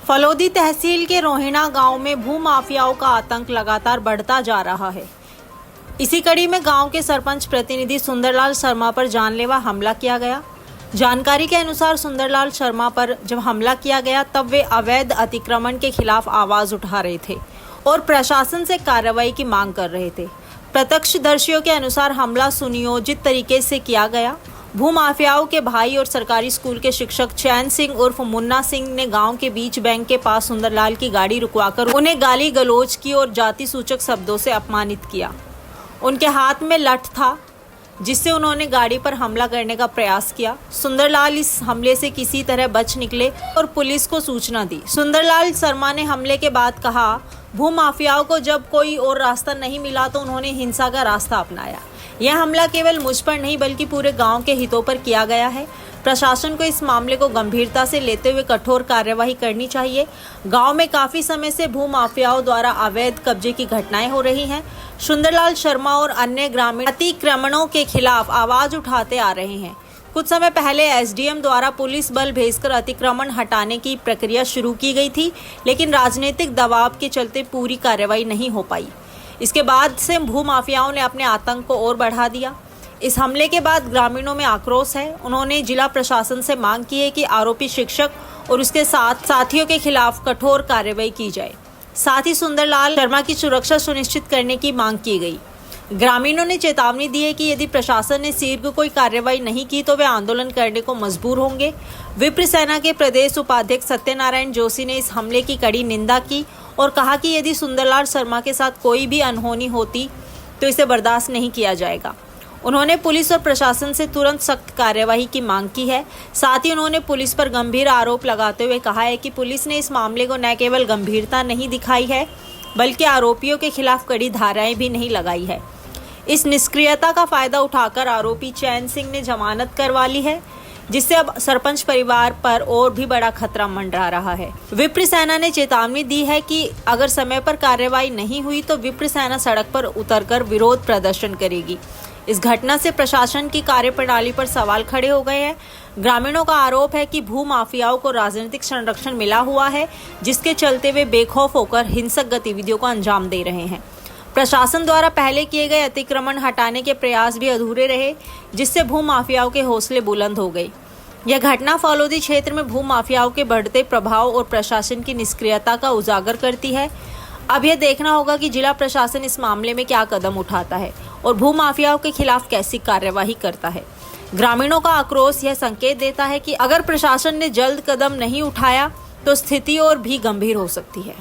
फलोदी तहसील के रोहिणा गांव में भूमाफियाओं का आतंक लगातार बढ़ता जा रहा है। इसी कड़ी में गांव के सरपंच प्रतिनिधि सुंदरलाल शर्मा पर जानलेवा हमला किया गया। जानकारी के अनुसार सुंदरलाल शर्मा पर जब हमला किया गया तब वे अवैध अतिक्रमण के खिलाफ आवाज उठा रहे थे और प्रशासन से कार्रवाई की मांग कर रहे थे। प्रत्यक्षदर्शियों के अनुसार हमला सुनियोजित तरीके से किया गया। भूमाफियाओं के भाई और सरकारी स्कूल के शिक्षक चैन सिंह उर्फ मुन्ना सिंह ने गांव के बीच बैंक के पास सुंदरलाल की गाड़ी रुकवाकर उन्हें गाली गलौज की और जाति सूचक शब्दों से अपमानित किया। उनके हाथ में लठ था जिससे उन्होंने गाड़ी पर हमला करने का प्रयास किया। सुंदरलाल इस हमले से किसी तरह बच निकले और पुलिस को सूचना दी। सुंदरलाल शर्मा ने हमले के बाद कहा, भूमाफियाओं को जब कोई और रास्ता नहीं मिला तो उन्होंने हिंसा का रास्ता अपनाया। यह हमला केवल मुझ पर नहीं बल्कि पूरे गांव के हितों पर किया गया है। प्रशासन को इस मामले को गंभीरता से लेते हुए कठोर कार्यवाही करनी चाहिए। गांव में काफी समय से भूमाफियाओं द्वारा अवैध कब्जे की घटनाएं हो रही हैं। सुंदरलाल शर्मा और अन्य ग्रामीण अतिक्रमणों के खिलाफ आवाज उठाते आ रहे हैं। कुछ समय पहले एसडीएम द्वारा पुलिस बल भेजकर अतिक्रमण हटाने की प्रक्रिया शुरू की गई थी, लेकिन राजनीतिक दबाव के चलते पूरी कार्रवाई नहीं हो पाई। इसके बाद से भूमाफियाओं ने अपने आतंक को और बढ़ा दिया। इस हमले के बाद ग्रामीणों में आक्रोश है। उन्होंने जिला प्रशासन से मांग की है कि आरोपी शिक्षक और उसके साथियों के खिलाफ कठोर कार्रवाई की जाए। साथ ही सुंदरलाल शर्मा की सुरक्षा सुनिश्चित करने की मांग की गई। ग्रामीणों ने चेतावनी दी है कि यदि प्रशासन ने शीघ्र कोई कार्रवाई नहीं की तो वे आंदोलन करने को मजबूर होंगे। विप्र सेना के प्रदेश उपाध्यक्ष सत्यनारायण जोशी ने इस हमले की कड़ी निंदा की और कहा कि यदि सुंदरलाल शर्मा के साथ कोई भी अनहोनी होती तो इसे बर्दाश्त नहीं किया जाएगा। उन्होंने पुलिस और प्रशासन से तुरंत सख्त कार्यवाही की मांग की है। साथ ही उन्होंने पुलिस पर गंभीर आरोप लगाते हुए कहा है कि पुलिस ने इस मामले को न केवल गंभीरता नहीं दिखाई है बल्कि आरोपियों के खिलाफ कड़ी धाराएं भी नहीं लगाई है। इस निष्क्रियता का फायदा उठाकर आरोपी चैन सिंह ने जमानत करवा ली है, जिससे अब सरपंच परिवार पर और भी बड़ा खतरा मंडरा रहा है। विप्र सेना ने चेतावनी दी है कि अगर समय पर कार्रवाई नहीं हुई तो विप्र सेना सड़क पर उतरकर विरोध प्रदर्शन करेगी। इस घटना से प्रशासन की कार्यप्रणाली पर सवाल खड़े हो गए हैं। ग्रामीणों का आरोप है कि भूमाफियाओं को राजनीतिक संरक्षण मिला हुआ है, जिसके चलते वे बेखौफ होकर हिंसक गतिविधियों को अंजाम दे रहे हैं। प्रशासन द्वारा पहले किए गए अतिक्रमण हटाने के प्रयास भी अधूरे रहे, जिससे भूमाफियाओं के हौसले बुलंद हो गए। यह घटना फलोदी क्षेत्र में भूमाफियाओं के बढ़ते प्रभाव और प्रशासन की निष्क्रियता का उजागर करती है। अब यह देखना होगा कि जिला प्रशासन इस मामले में क्या कदम उठाता है और भूमाफियाओं के खिलाफ कैसी कार्यवाही करता है। ग्रामीणों का आक्रोश यह संकेत देता है कि अगर प्रशासन ने जल्द कदम नहीं उठाया तो स्थिति और भी गंभीर हो सकती है।